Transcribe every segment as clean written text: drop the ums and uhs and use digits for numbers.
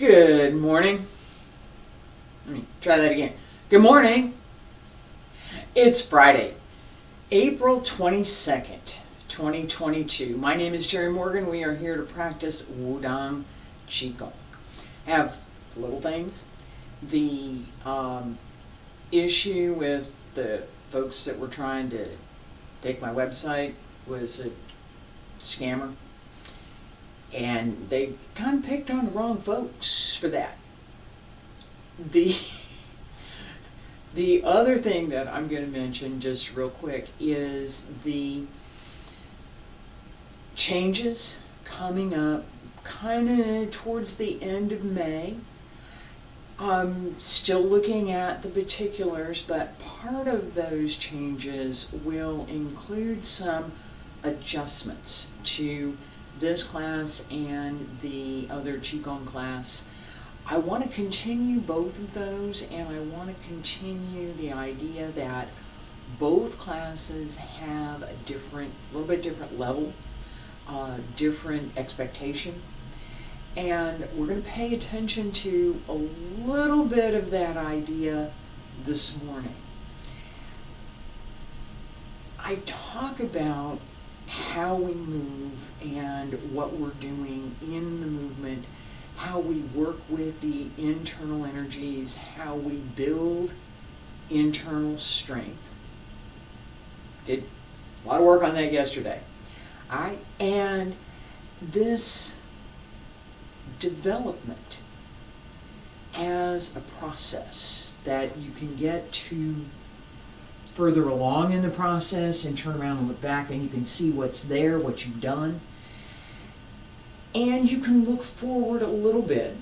Good morning. Let me try that again. Good morning. It's Friday, April 22nd, 2022. My name is Terry Morgan. We are here to practice Wudang Qigong. Have little things. The issue with the folks that were trying to take my website was a scammer. And they kind of picked on the wrong folks for that. The other thing that I'm going to mention just real quick is the changes coming up kind of towards the end of May. I'm still looking at the particulars, but part of those changes will include some adjustments to this class and the other Qigong class. I want to continue both of those, and I want to continue the idea that both classes have a little bit different level, different expectation, and we're going to pay attention to a little bit of that idea this morning. I talk about how we move and what we're doing in the movement, how we work with the internal energies, how we build internal strength. Did a lot of work on that yesterday. And this development as a process that you can get to further along in the process and turn around and look back and you can see what's there, what you've done. And you can look forward a little bit,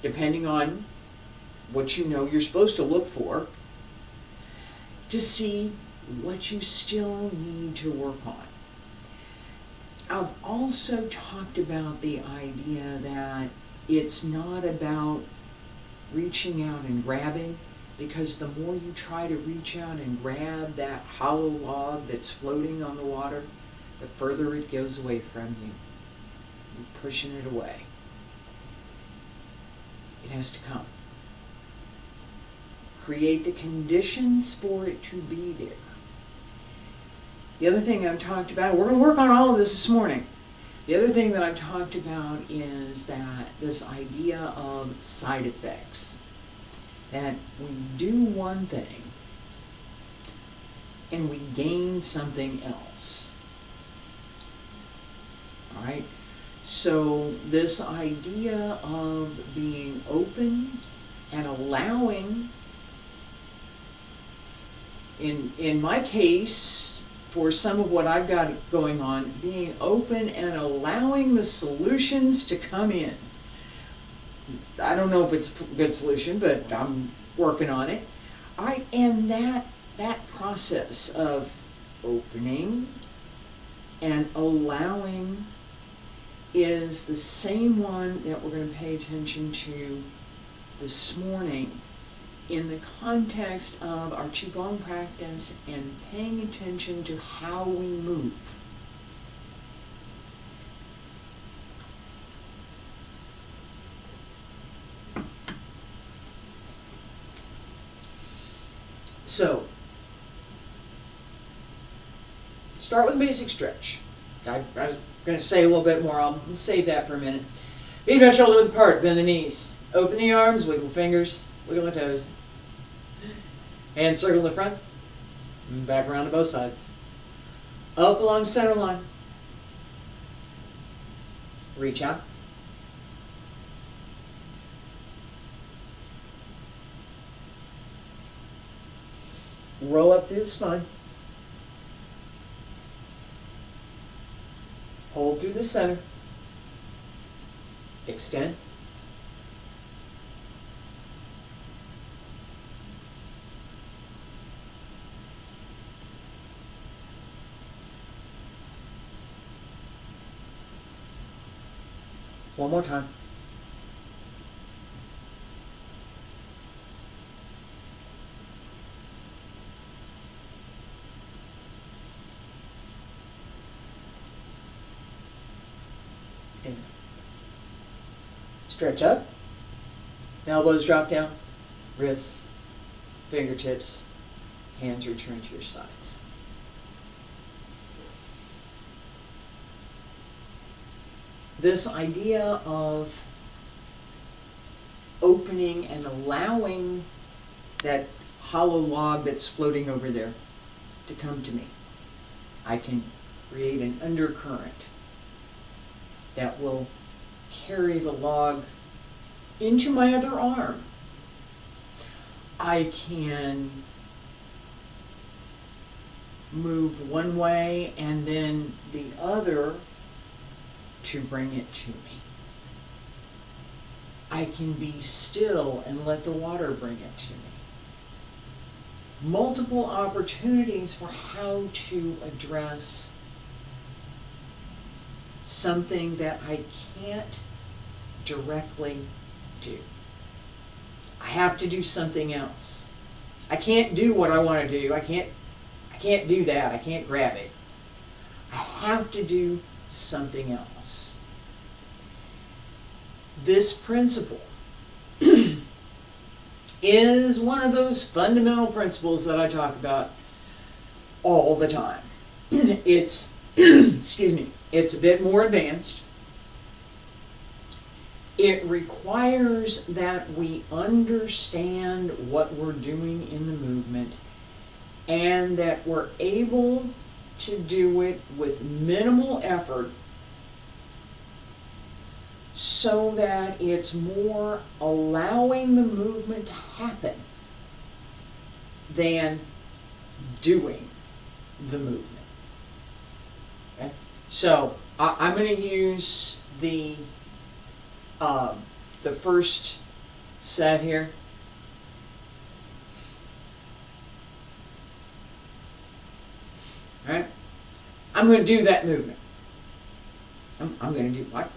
depending on what you know you're supposed to look for, to see what you still need to work on. I've also talked about the idea that it's not about reaching out and grabbing, because the more you try to reach out and grab that hollow log that's floating on the water, the further it goes away from you. You're pushing it away. It has to come. Create the conditions for it to be there. The other thing I've talked about, we're going to work on all of this morning. The other thing that I've talked about is that this idea of side effects. That we do one thing and we gain something else. Alright? So this idea of being open and allowing, in my case, for some of what I've got going on, being open and allowing the solutions to come in. I don't know if it's a good solution, but I'm working on it. And that process of opening and allowing is the same one that we're going to pay attention to this morning in the context of our Qigong practice and paying attention to how we move. So, start with a basic stretch. I was going to say a little bit more. I'll save that for a minute. Feet bent shoulder width apart. Bend the knees. Open the arms. Wiggle fingers. Wiggle the toes. Hands circle the front. And back around to both sides. Up along center line. Reach out. Roll up through the spine. Hold through the center. Extend. One more time. And stretch up. Elbows drop down, wrists, fingertips, hands return to your sides. This idea of opening and allowing that hollow log that's floating over there to come to me. I can create an undercurrent that will carry the log into my other arm. I can move one way and then the other to bring it to me. I can be still and let the water bring it to me. Multiple opportunities for how to address something that I can't directly do. I have to do something else. I can't do what I want to do. I can't do that. I can't grab it. I have to do something else. This principle is one of those fundamental principles that I talk about all the time. It's, excuse me, it's a bit more advanced. It requires that we understand what we're doing in the movement and that we're able to do it with minimal effort so that it's more allowing the movement to happen than doing the movement. Okay? So I'm going to use the first set here. All right? I'm going to do that movement. I'm going to do what?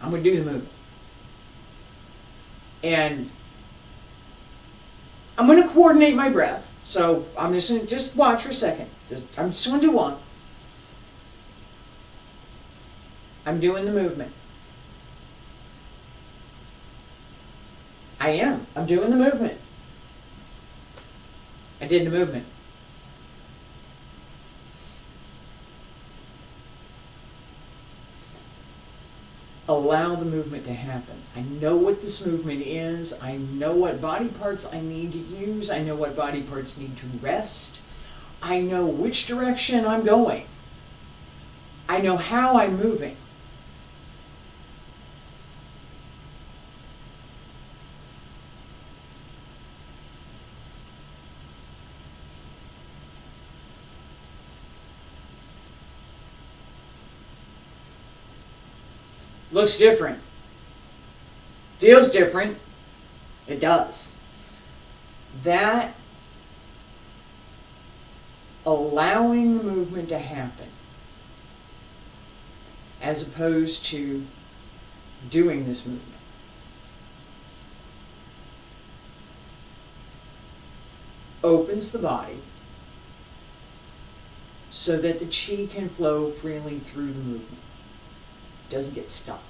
I'm going to do the movement. And I'm going to coordinate my breath. So I'm just going to watch for a second. I'm just going to do one. I'm doing the movement. I'm doing the movement. I did the movement. Allow the movement to happen. I know what this movement is. I know what body parts I need to use. I know what body parts need to rest. I know which direction I'm going. I know how I'm moving. Looks different. Feels different. It does. That allowing the movement to happen as opposed to doing this movement opens the body so that the chi can flow freely through the movement. Doesn't get stuck.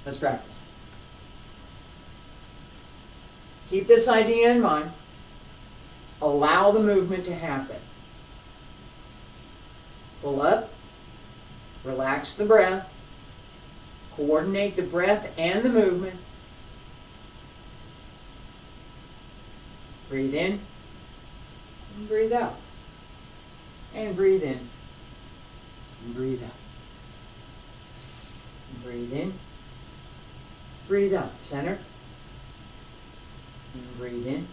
Let's practice. Keep this idea in mind. Allow the movement to happen. Pull up. Relax the breath. Coordinate the breath and the movement. Breathe in. And breathe out. And breathe in. And breathe out. And breathe in. Breathe out. Center. And breathe in.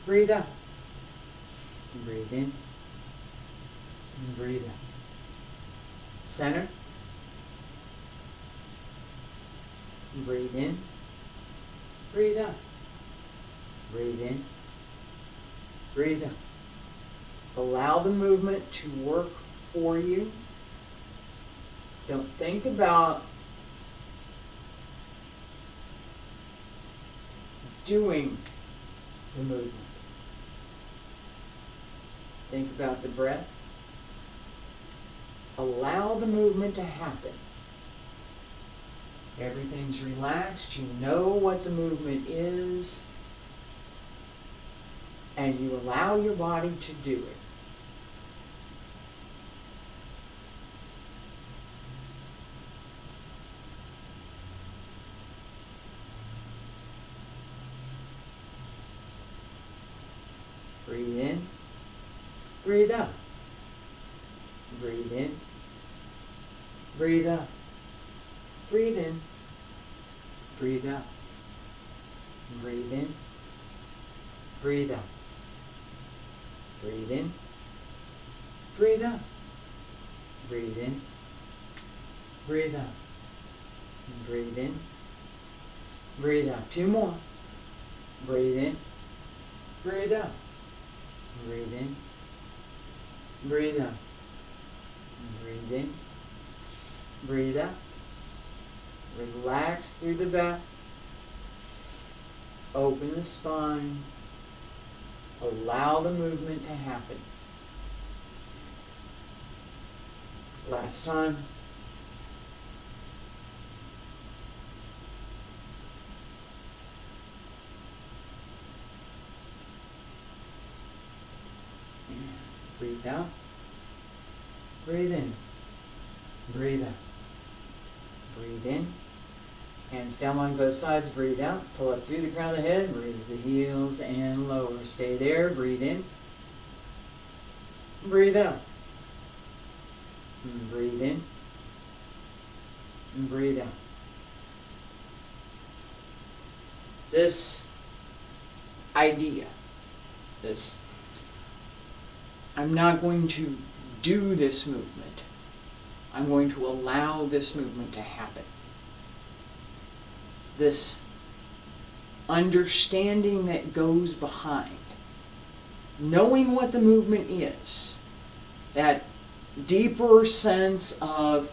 Breathe out. And breathe in. And breathe out. Center. And breathe in. Breathe out. Breathe in. Breathe out. Allow the movement to work for you. Don't think about doing the movement. Think about the breath. Allow the movement to happen. Everything's relaxed. You know what the movement is. And you allow your body to do it. Breathe in, breathe out. Breathe in, breathe out. Breathe in, breathe out. Breathe in, breathe out. Breathe in, breathe out. Breathe in, breathe out. Breathe in, breathe out. Two more. Breathe in, breathe out. Breathe in, breathe out. Breathe in, breathe out. Relax through the back. Open the spine. Allow the movement to happen. Last time. Breathe out. Breathe in. Breathe out. Breathe in. Hands down on both sides. Breathe out. Pull up through the crown of the head. Raise the heels and lower. Stay there. Breathe in. Breathe out. Breathe in. And breathe out. This idea, I'm not going to do this movement. I'm going to allow this movement to happen. This understanding that goes behind, knowing what the movement is, that deeper sense of,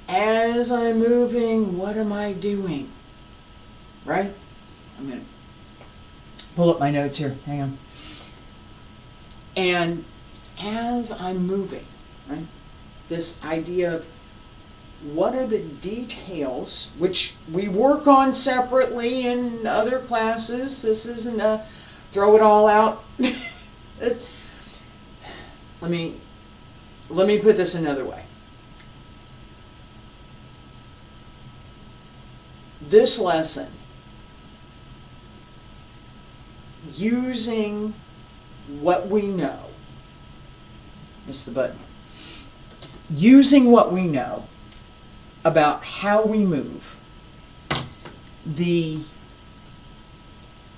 as I'm moving, what am I doing? Right? I'm going to pull up my notes here. Hang on. And as I'm moving, right, this idea of what are the details, which we work on separately in other classes. This isn't a throw it all out. Let me put this another way. This lesson, using what we know, missed the button, using what we know about how we move, the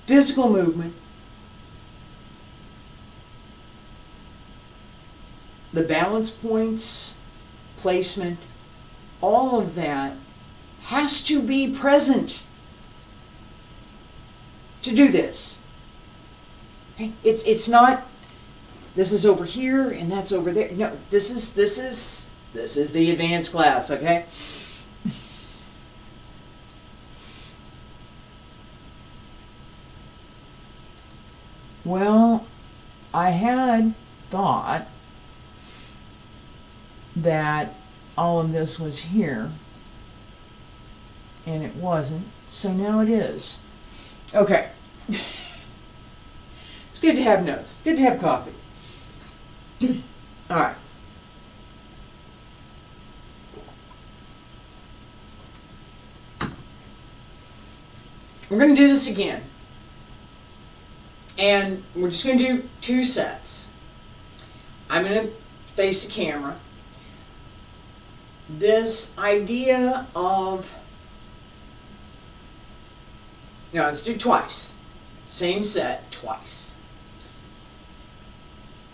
physical movement, the balance points, placement, all of that has to be present to do this. Okay? It's not this is over here and that's over there. No, this is the advanced class, okay? Well, I had thought that all of this was here, and it wasn't, so now it is. Okay. It's good to have notes. It's good to have coffee. All right. We're going to do this again. And we're just going to do 2 sets. I'm going to face the camera. This idea of, no, let's do twice. Same set, twice.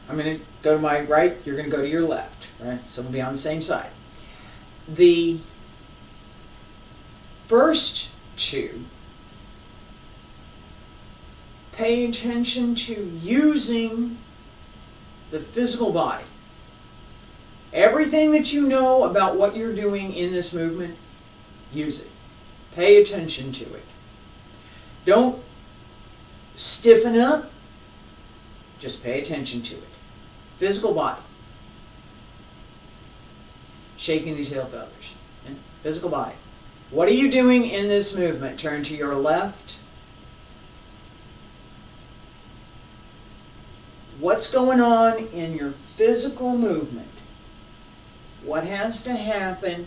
I'm going to go to my right, you're going to go to your left, right? So we'll be on the same side. The first 2, pay attention to using the physical body. Everything that you know about what you're doing in this movement, use it. Pay attention to it. Don't stiffen up. Just pay attention to it. Physical body. Shaking the tail feathers. Physical body. What are you doing in this movement? Turn to your left. What's going on in your physical movement? What has to happen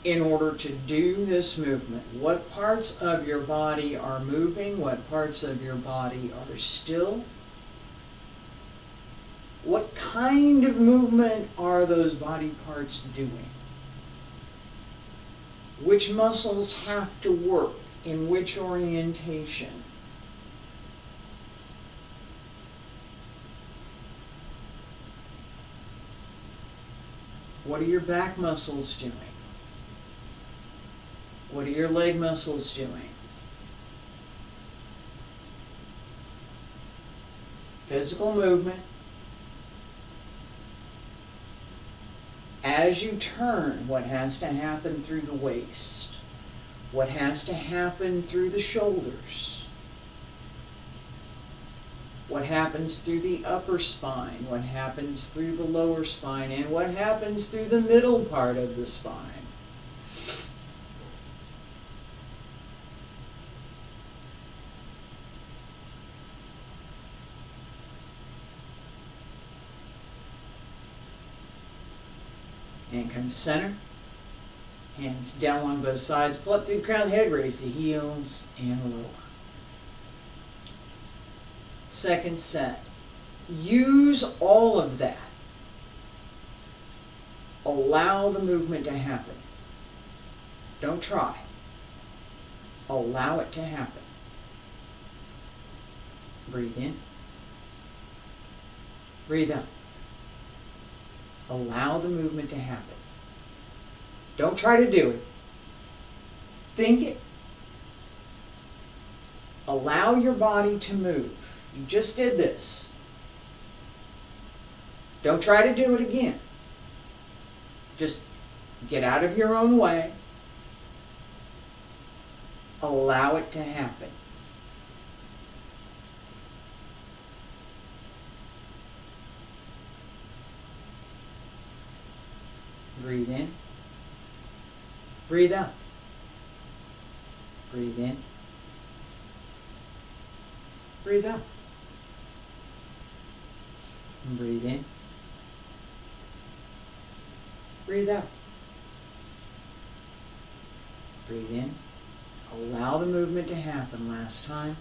in order to do this movement? What parts of your body are moving? What parts of your body are still? What kind of movement are those body parts doing? Which muscles have to work in which orientation? What are your back muscles doing? What are your leg muscles doing? Physical movement. As you turn, what has to happen through the waist? What has to happen through the shoulders? What happens through the upper spine? What happens through the lower spine? And what happens through the middle part of the spine? And come to center. Hands down along both sides. Pull up through the crown of the head. Raise the heels and lower. Second set. Use all of that. Allow the movement to happen. Don't try. Allow it to happen. Breathe in. Breathe out. Allow the movement to happen. Don't try to do it. Think it. Allow your body to move. You just did this. Don't try to do it again. Just get out of your own way. Allow it to happen. Breathe in. Breathe out. Breathe in. Breathe out. And breathe in. Breathe out. Breathe in. Allow the movement to happen. Last time.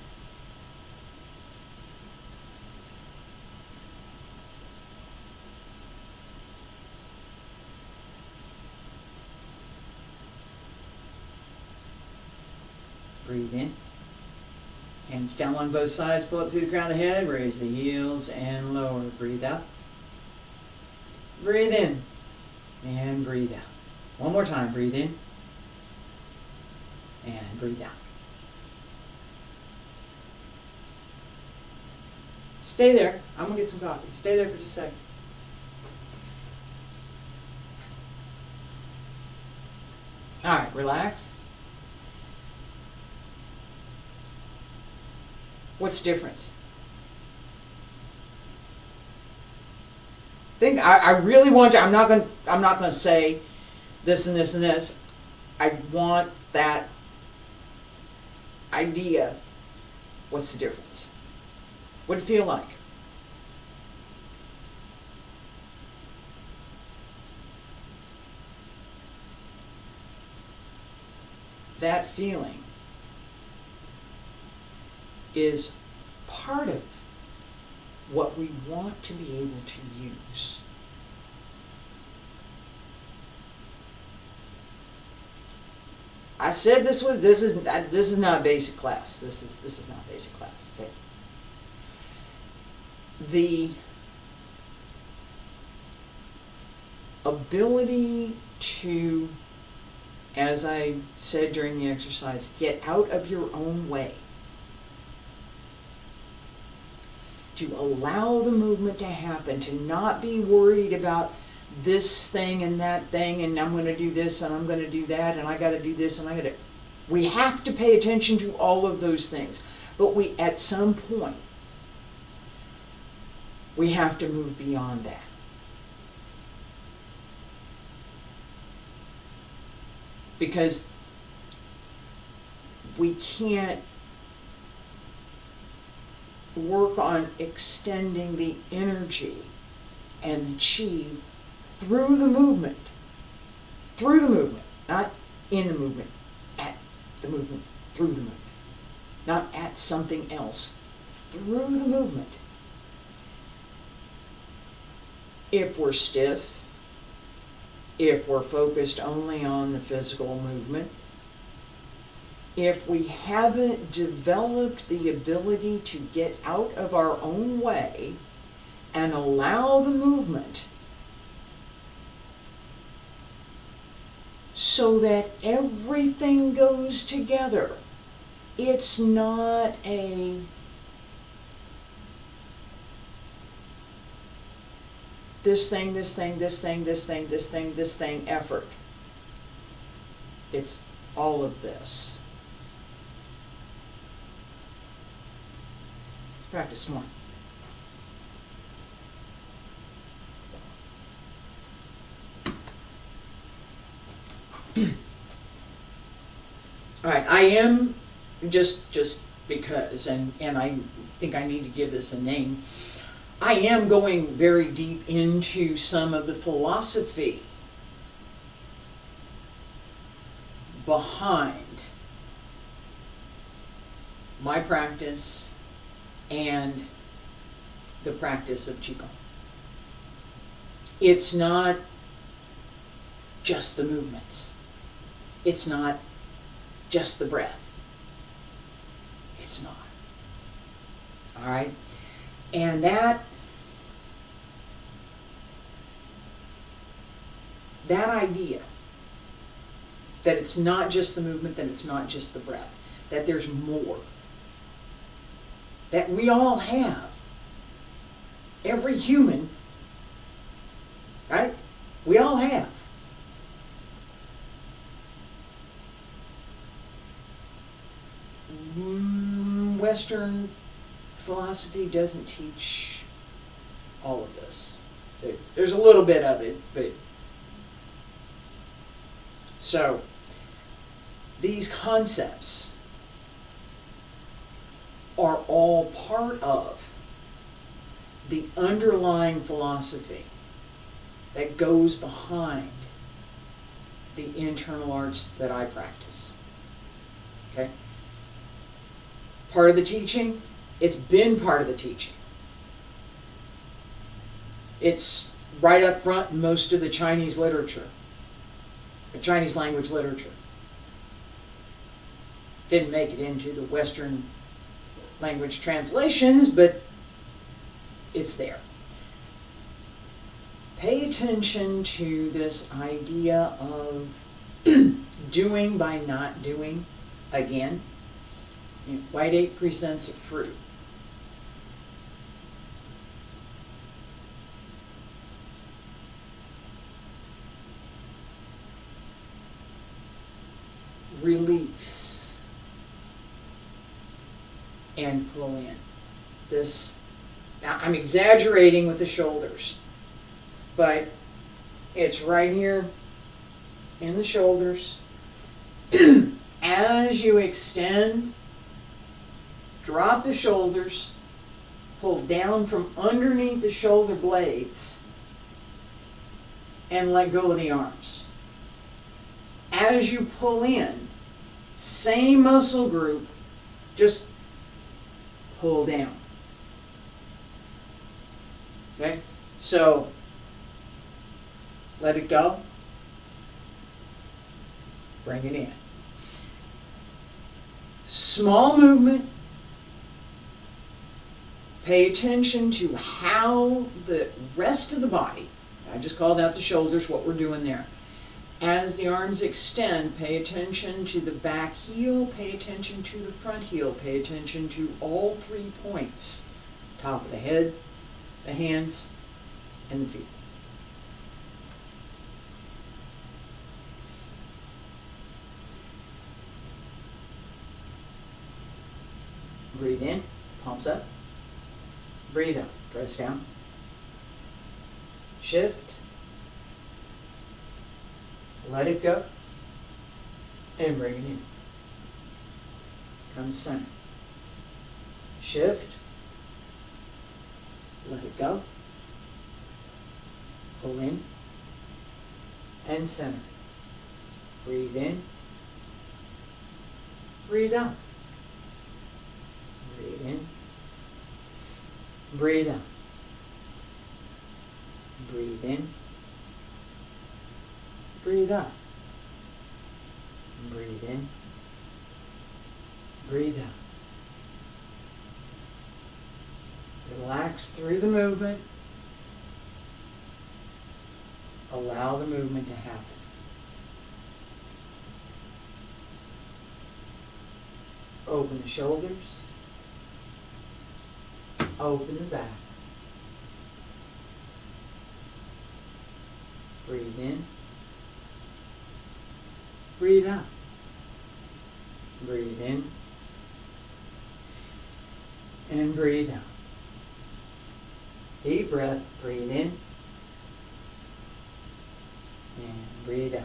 Breathe in. Hands down on both sides. Pull up through the crown of the head. Raise the heels and lower. Breathe out. Breathe in. And breathe out. One more time. Breathe in. And breathe out. Stay there. I'm going to get some coffee. Stay there for just a second. All right. Relax. What's the difference? I really want to. I'm not going to say this and this and this. I want that idea. What's the difference? What'd it feel like? That feeling is part of what we want to be able to use. I said this is not basic class. This is not basic class. Okay. The ability to, as I said during the exercise, get out of your own way. To allow the movement to happen, to not be worried about this thing and that thing, and I'm going to do this and I'm going to do that, and I got to do this and I got to. We have to pay attention to all of those things, but we, at some point, we have to move beyond that. because we can't work on extending the energy and the chi through the movement, not in the movement, at the movement, through the movement, not at something else, through the movement. If we're stiff, if we're focused only on the physical movement, if we haven't developed the ability to get out of our own way and allow the movement so that everything goes together, it's not a this thing effort. It's all of this. Practice more. All right, I am just because, and I think I need to give this a name. I am going very deep into some of the philosophy behind my practice and the practice of Qigong. It's not just the movements. It's not just the breath. It's not. All right? And that idea that it's not just the movement, that it's not just the breath, that there's more, that we all have. Every human, right? We all have. Western philosophy doesn't teach all of this. There's a little bit of it, but so these concepts are all part of the underlying philosophy that goes behind the internal arts that I practice. Okay? Part of the teaching, it's been part of the teaching. It's right up front in most of the Chinese literature, the Chinese language literature. Didn't make it into the Western language translations, but it's there. Pay attention to this idea of doing by not doing again. White 8 presents a fruit. Release and pull in. This, now I'm exaggerating with the shoulders, but it's right here in the shoulders. As you extend, drop the shoulders, pull down from underneath the shoulder blades, and let go of the arms. As you pull in, same muscle group, just pull down. Okay? So, let it go. Bring it in. Small movement. Pay attention to how the rest of the body, I just called out the shoulders, what we're doing there. As the arms extend, pay attention to the back heel, pay attention to the front heel, pay attention to all 3 points. Top of the head, the hands, and the feet. Breathe in, palms up. Breathe out, press down. Shift. Let it go. and bring it in. Come center. Shift. Let it go. Pull in and center. Breathe in. Breathe out. Breathe in. Breathe out. Breathe in. Breathe out. Breathe in. Breathe out. Relax through the movement. Allow the movement to happen. Open the shoulders. Open the back. Breathe in. Breathe out. Breathe in. And breathe out. Deep breath. Breathe in. And breathe out.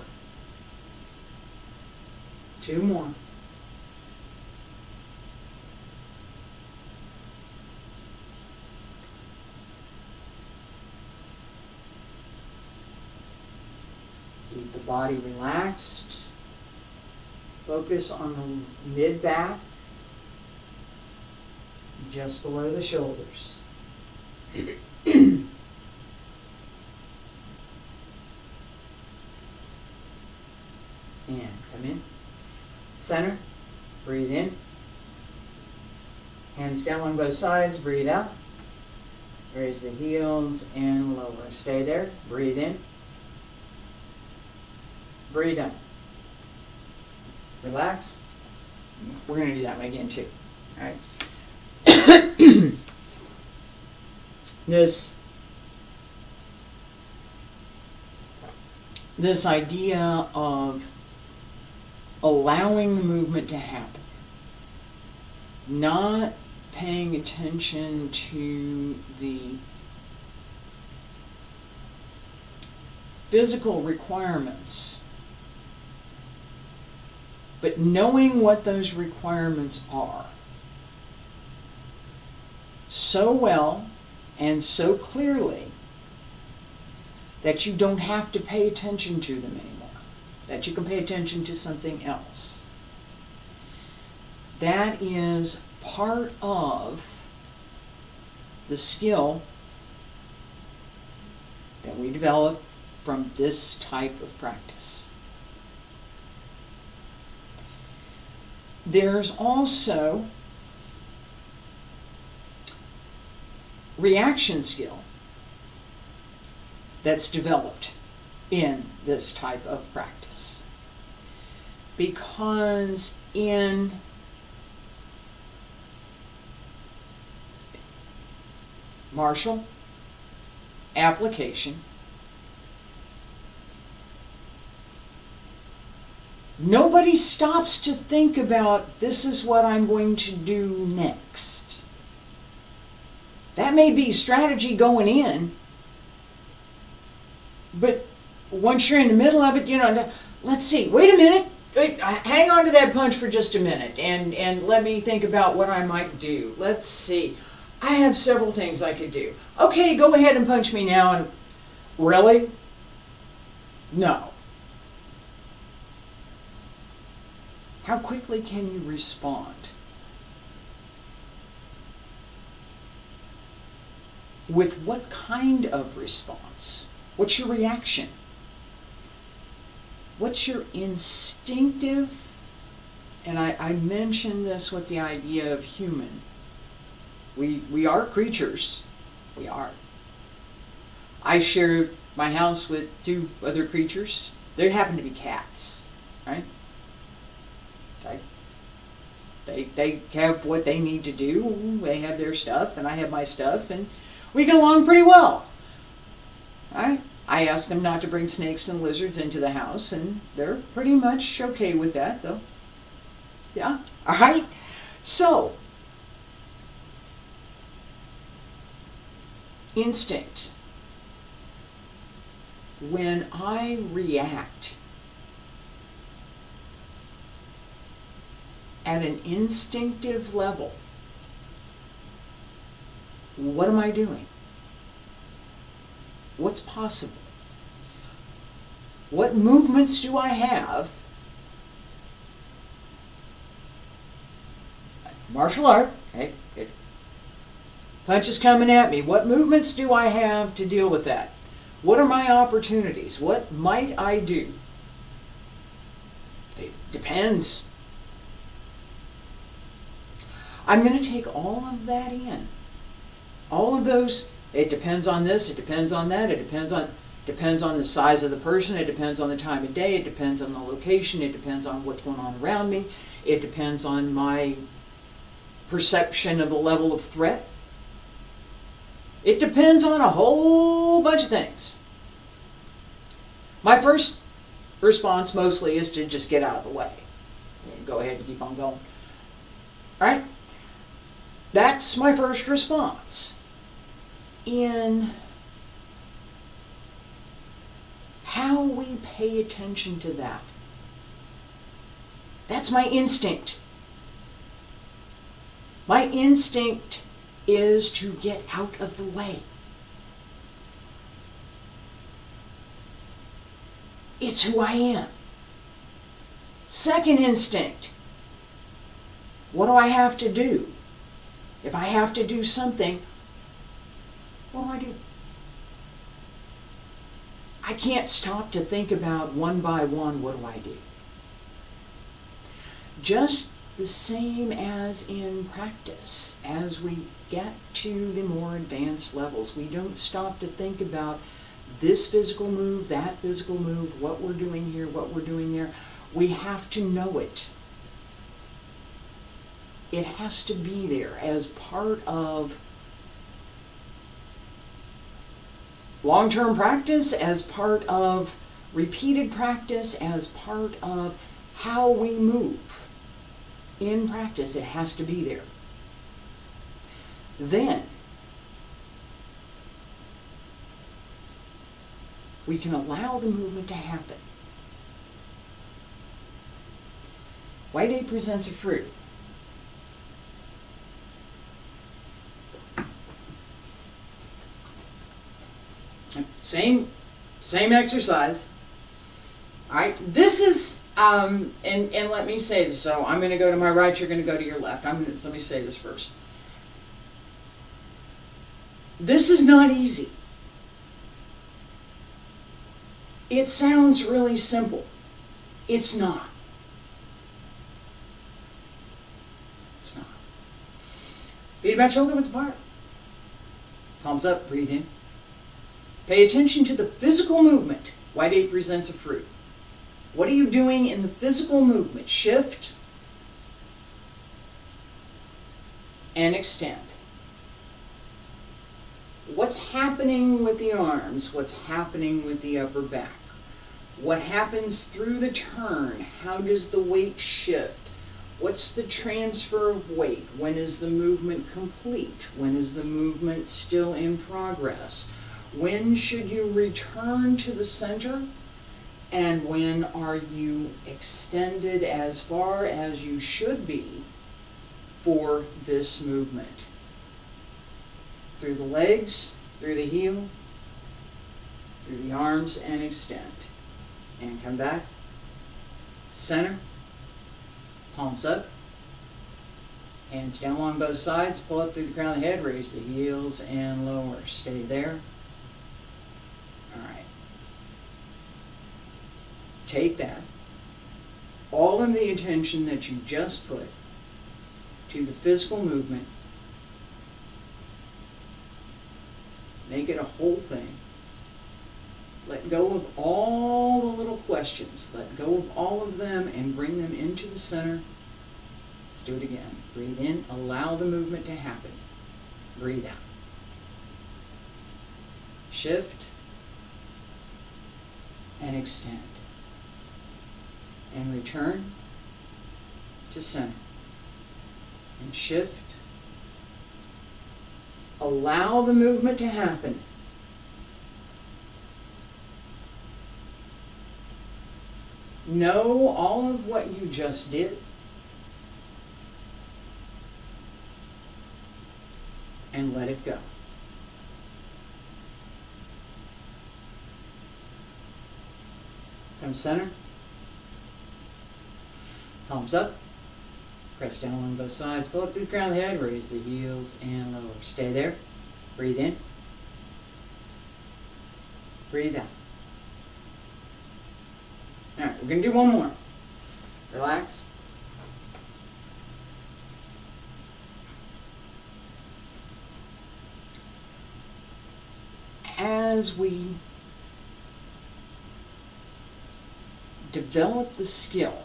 2 more. Keep the body relaxed. Focus on the mid-back, just below the shoulders. And come in. Center. Breathe in. Hands down on both sides. Breathe out. Raise the heels and lower. Stay there. Breathe in. Breathe out. Relax. We're going to do that one again too. All right. This idea of allowing the movement to happen, not paying attention to the physical requirements, but knowing what those requirements are so well and so clearly that you don't have to pay attention to them anymore, that you can pay attention to something else. That is part of the skill that we develop from this type of practice. There's also reaction skill that's developed in this type of practice. Because in martial application, nobody stops to think about, this is what I'm going to do next. That may be strategy going in, but once you're in the middle of it, let's see, wait a minute, hang on to that punch for just a minute, and let me think about what I might do. Let's see, I have several things I could do. Okay, go ahead and punch me now. And really? No. How quickly can you respond? With what kind of response? What's your reaction? What's your instinctive, and I mentioned this with the idea of human. We are creatures. We are. I share my house with 2 other creatures. They happen to be cats, right? They have what they need to do. They have their stuff, and I have my stuff, and we get along pretty well. Right? I ask them not to bring snakes and lizards into the house, and they're pretty much okay with that, though. Yeah? All right? So, instinct. When I react, at an instinctive level, what am I doing? What's possible? What movements do I have? Martial art, okay? Punch is coming at me. What movements do I have to deal with that? What are my opportunities? What might I do? It depends. I'm going to take all of that in. All of those, it depends on this, it depends on that, it depends on the size of the person, it depends on the time of day, it depends on the location, it depends on what's going on around me, it depends on my perception of the level of threat. It depends on a whole bunch of things. My first response mostly is to just get out of the way. Go ahead and keep on going. Alright? That's my first response. In how we pay attention to that. That's my instinct. My instinct is to get out of the way. It's who I am. Second instinct. What do I have to do? If I have to do something, what do I do? I can't stop to think about one by one, what do I do? Just the same as in practice. As we get to the more advanced levels, we don't stop to think about this physical move, that physical move, what we're doing here, what we're doing there. We have to know it. It has to be there as part of long-term practice, as part of repeated practice, as part of how we move. In practice, it has to be there. Then, we can allow the movement to happen. White ape presents a fruit. Same exercise. All right, this is, and let me say this. So I'm going to go to my right, you're going to go to your left. Let me say this first. This is not easy. It sounds really simple. It's not. It's not. Feet about shoulder width apart. Palms up, breathe in. Pay attention to the physical movement. White ape presents a fruit. What are you doing in the physical movement? Shift and extend. What's happening with the arms? What's happening with the upper back? What happens through the turn? How does the weight shift? What's the transfer of weight? When is the movement complete? When is the movement still in progress? When should you return to the center? And when are you extended as far as you should be for this movement? Through the legs, through the heel, through the arms, and extend. And come back. Center. Palms up. Hands down along both sides. Pull up through the crown of the head. Raise the heels and lower. Stay there. Alright. Take that. All of the attention that you just put to the physical movement. Make it a whole thing. Let go of all the little questions. Let go of all of them and bring them into the center. Let's do it again. Breathe in. Allow the movement to happen. Breathe out. Shift and extend. And return to center. And shift. Allow the movement to happen. Know all of what you just did. and let it go. Come center. Palms up. Press down along both sides. Pull up through the crown of the head. Raise the heels and lower. Stay there. Breathe in. Breathe out. Alright, we're going to do one more. Relax. As we develop the skill,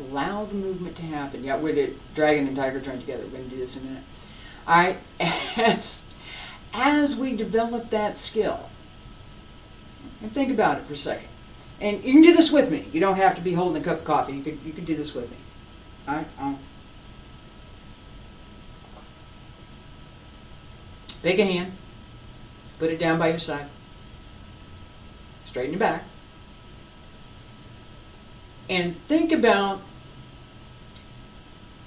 allow the movement to happen. Yeah, we're the dragon and tiger joined together. We're going to do this in a minute. Alright, as we develop that skill, and think about it for a second. And you can do this with me. You don't have to be holding a cup of coffee. You could do this with me. Alright? Take a hand. Put it down by your side. Straighten your back. And think about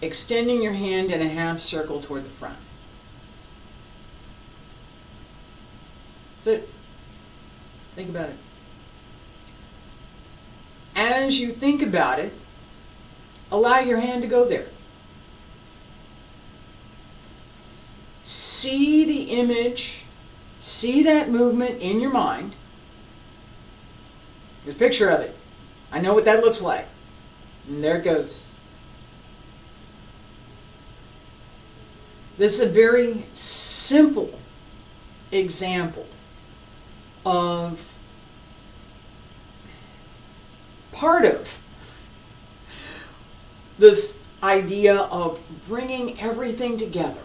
extending your hand in a half circle toward the front. That's it. Think about it. As you think about it, allow your hand to go there. See the image, see that movement in your mind. There's a picture of it. I know what that looks like. And there it goes. This is a very simple example of part of this idea of bringing everything together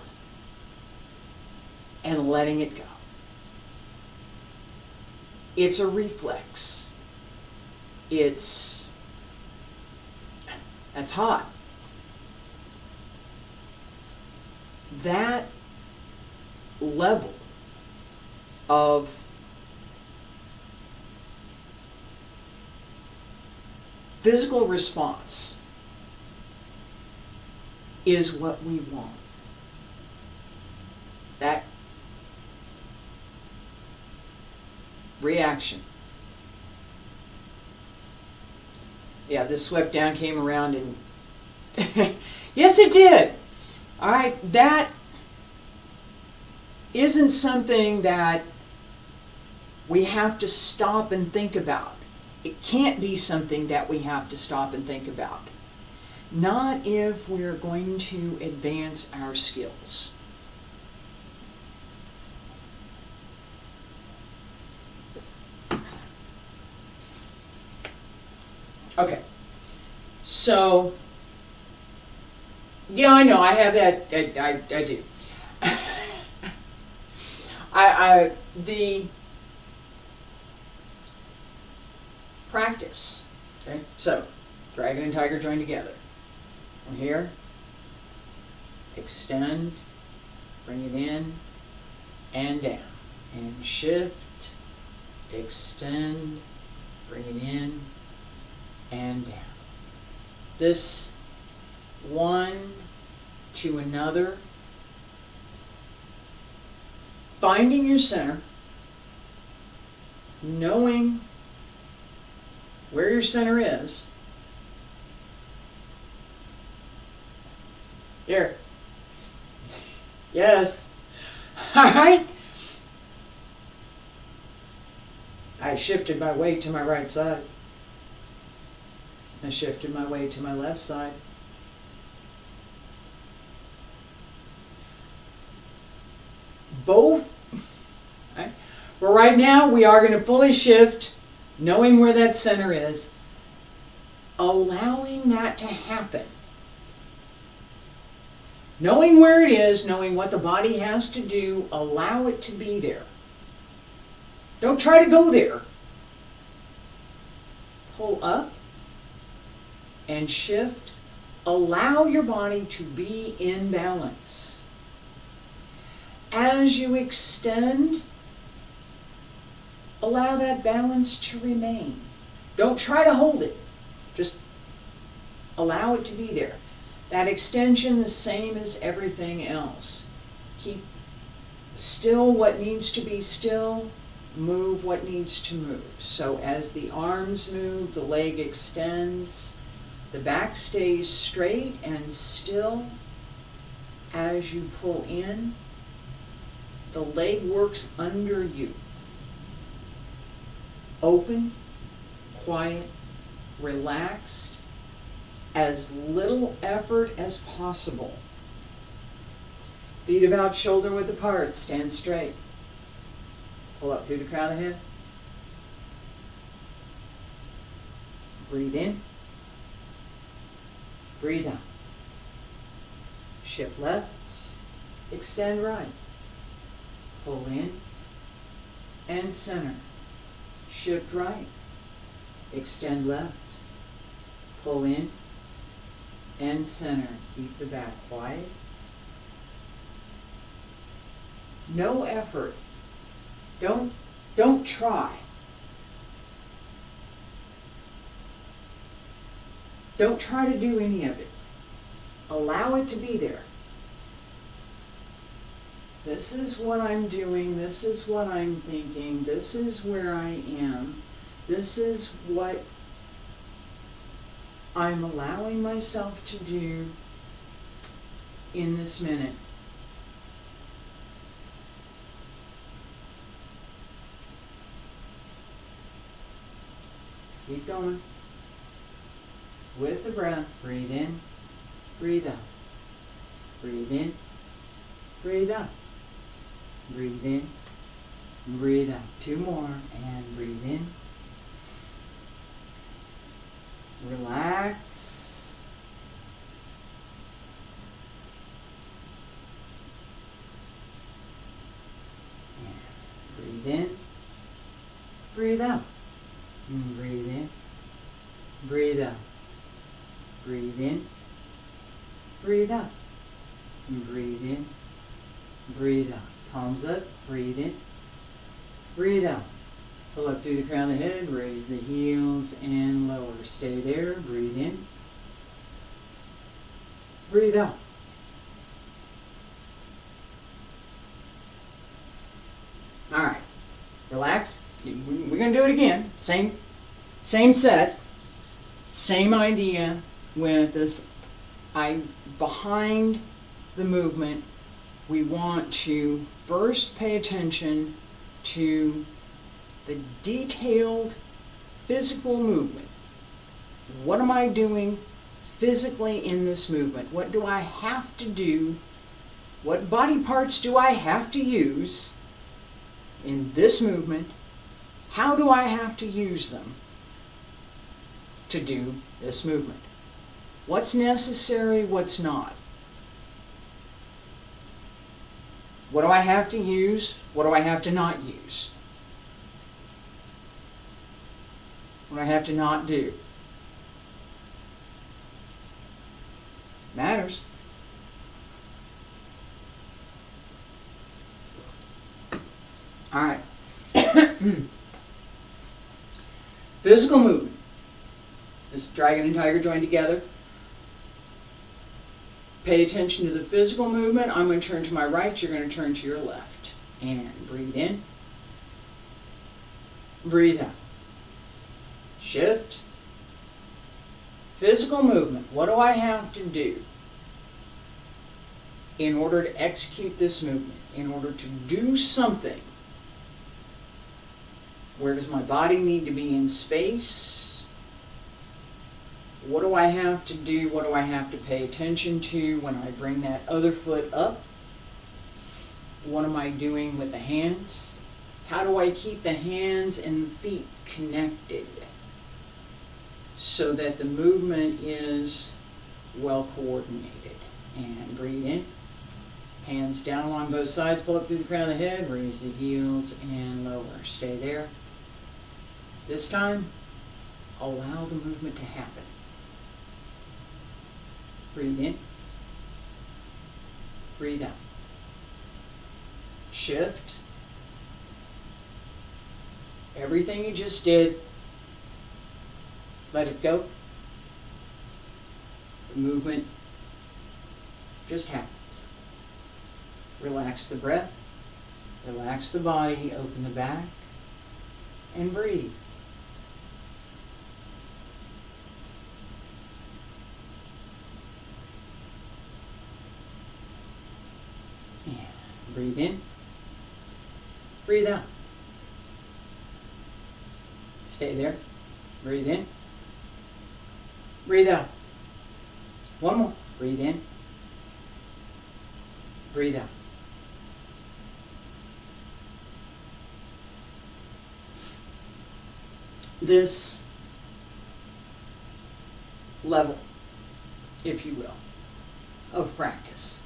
and letting it go. It's a reflex. That's hot. That level of physical response is what we want. That reaction. Yeah, this swept down came around and yes, it did. All right, that isn't something that we have to stop and think about. It can't be something that we have to stop and think about. Not if we're going to advance our skills. Okay, so, yeah, I know, I have that, I do. The practice, okay, so, dragon and tiger join together. From here, extend, bring it in, and down, and shift, extend, bring it in, and down. This one to another, finding your center, knowing where your center is. Here. Yes. All right. I shifted my weight to my right side. I shifted my weight to my left side. Both. Right? But right now we are going to fully shift, knowing where that center is, allowing that to happen. Knowing where it is, knowing what the body has to do, allow it to be there. Don't try to go there. Pull up and shift. Allow your body to be in balance. As you extend, allow that balance to remain. Don't try to hold it. Just allow it to be there. That extension the same as everything else. Keep still what needs to be still, move what needs to move. So as the arms move, the leg extends, the back stays straight and still. As you pull in, the leg works under you. Open, quiet, relaxed, as little effort as possible. Feet about shoulder width apart, stand straight. Pull up through the crown of the head. Breathe in. Breathe out. Shift left, extend right. Pull in and center. Shift right, extend left. Pull in and center. Keep the back quiet. No effort. Don't try. Don't try to do any of it. Allow it to be there. This is what I'm doing. This is what I'm thinking. This is where I am. This is what I'm allowing myself to do in this minute. Keep going. With the breath, breathe in, breathe out. Breathe in, breathe out. Breathe in, breathe out. 2 more, and breathe in. Relax. And breathe in, breathe out. And breathe in, breathe out. Breathe in, breathe out. And breathe in, breathe out. Palms up, breathe in, breathe out. Pull up through the crown of the head, raise the heels and lower. Stay there, breathe in, breathe out. All right, relax. We're going to do it again. Same set, same idea with this. Behind the movement, we want to first pay attention to the detailed physical movement. What am I doing physically in this movement? What do I have to do? What body parts do I have to use in this movement? How do I have to use them to do this movement? What's necessary, what's not? What do I have to use? What do I have to not use? What do I have to not do? Matters. All right. Physical movement. This dragon and tiger joined together. Pay attention to the physical movement. I'm going to turn to my right. You're going to turn to your left. And breathe in. Breathe out. Shift. Physical movement. What do I have to do in order to execute this movement? In order to do something? Where does my body need to be in space? What do I have to do? What do I have to pay attention to when I bring that other foot up? What am I doing with the hands? How do I keep the hands and the feet connected so that the movement is well coordinated? And breathe in. Hands down along both sides. Pull up through the crown of the head. Raise the heels and lower. Stay there. This time, allow the movement to happen. Breathe in. Breathe out. Shift. Everything you just did, let it go. The movement Just happens. Relax the breath, relax the body, open the back, and breathe. And breathe in, breathe out. Stay there. Breathe in, breathe out. One more. Breathe in, breathe out. This level, if you will, of practice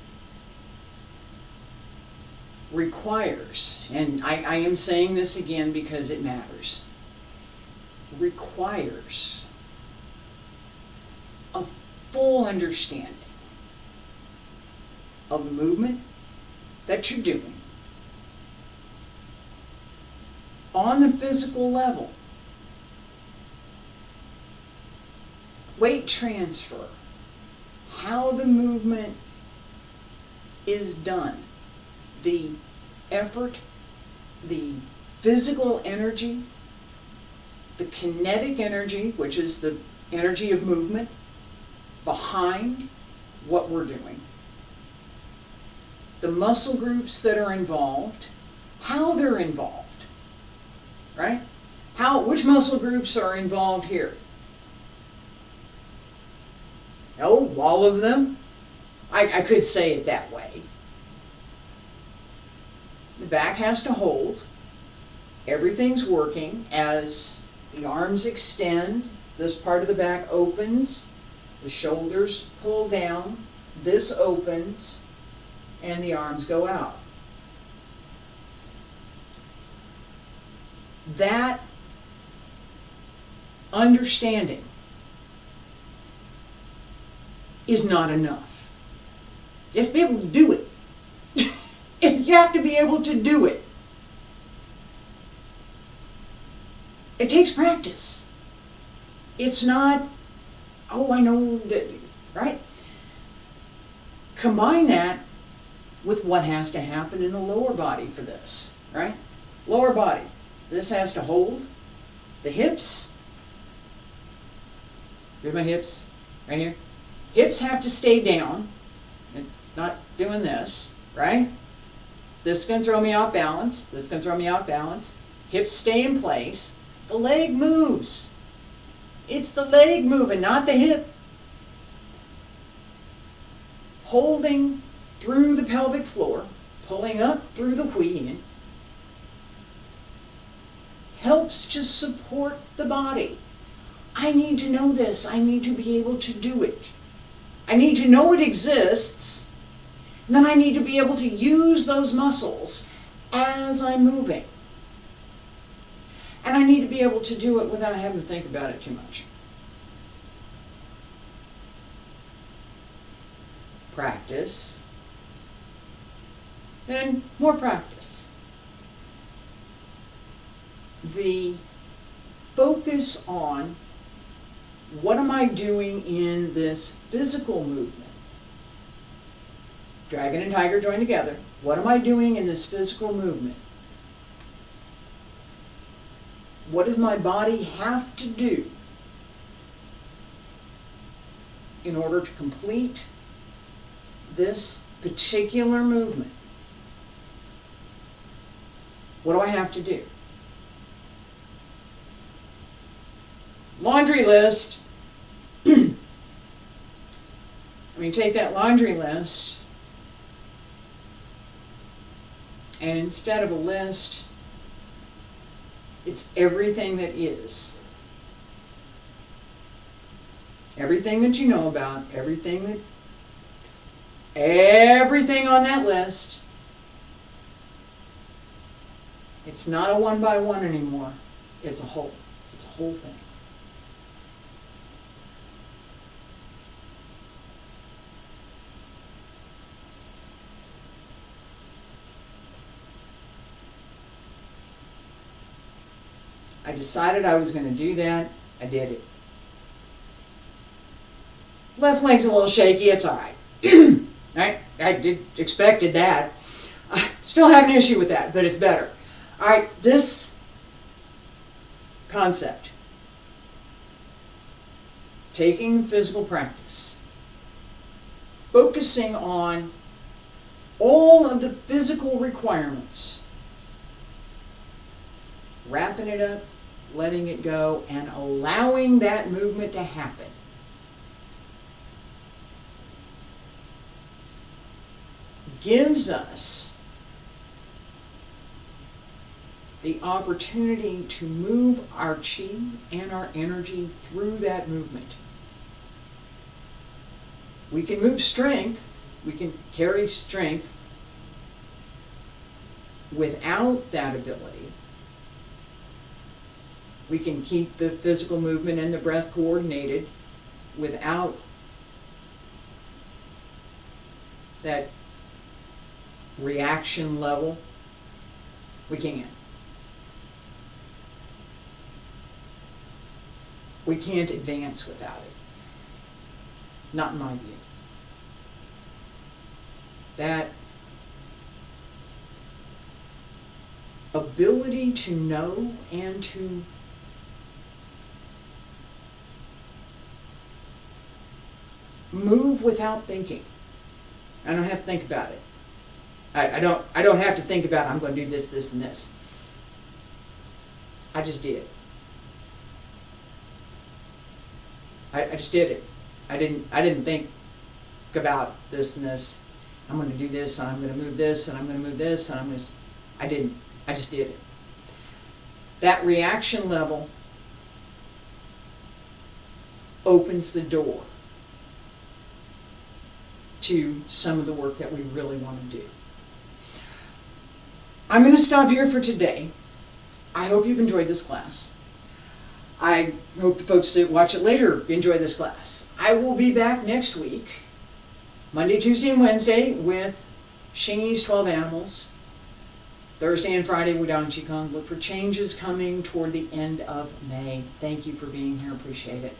requires, and I am saying this again because it matters, requires a full understanding of the movement that you're doing on the physical level. Weight transfer, how the movement is done, the effort, the physical energy, the kinetic energy, which is the energy of movement behind what we're doing, the muscle groups that are involved, how they're involved, right? Which muscle groups are involved here? No, all of them. I could say it that way. The back has to hold. Everything's working as the arms extend. This part of the back opens. The shoulders pull down. This opens. And the arms go out. That understanding is not enough. You have to be able to do it. You have to be able to do it. It takes practice. It's not, oh, I know that, right? Combine that with what has to happen in the lower body for this, right? Lower body. This has to hold. The hips. Here's my hips, right here. Hips have to stay down, not doing this, right? This is going to throw me off balance. This is going to throw me off balance. Hips stay in place. The leg moves. It's the leg moving, not the hip. Holding through the pelvic floor, pulling up through the Huiyin, helps to support the body. I need to know this. I need to be able to do it. I need to know it exists, and then I need to be able to use those muscles as I'm moving. And I need to be able to do it without having to think about it too much. Practice, and more practice. The focus on what am I doing in this physical movement? Dragon and tiger join together. What am I doing in this physical movement? What does my body have to do in order to complete this particular movement? What do I have to do? Laundry list. I mean, take that laundry list, and instead of a list, it's everything that is. Everything that you know about, everything on that list. It's not a one by one anymore. It's a whole. It's a whole thing. I decided I was going to do that. I did it. Left leg's a little shaky. It's all right. I expected that. I still have an issue with that, but it's better. All right, this concept, taking physical practice, focusing on all of the physical requirements, wrapping it up, letting it go, and allowing that movement to happen. Gives us the opportunity to move our chi and our energy through that movement. We can move strength, we can carry strength without that ability. We can keep the physical movement and the breath coordinated without that reaction level. We can. We can't advance without it. Not in my view. That ability to know and to move without thinking. I don't have to think about it. I don't have to think about I'm going to do this, this, and this. I just did. I just did it. I didn't think about this and this. I'm going to do this, and I'm going to move this, and I'm going to move this, and I didn't. I just did it. That reaction level opens the door to some of the work that we really want to do. I'm going to stop here for today. I hope you've enjoyed this class. I hope the folks that watch it later enjoy this class. I will be back next week, Monday, Tuesday, and Wednesday, with Xingyi's 12 Animals. Thursday and Friday, Wudang Qigong. Look for changes coming toward the end of May. Thank you for being here. Appreciate it.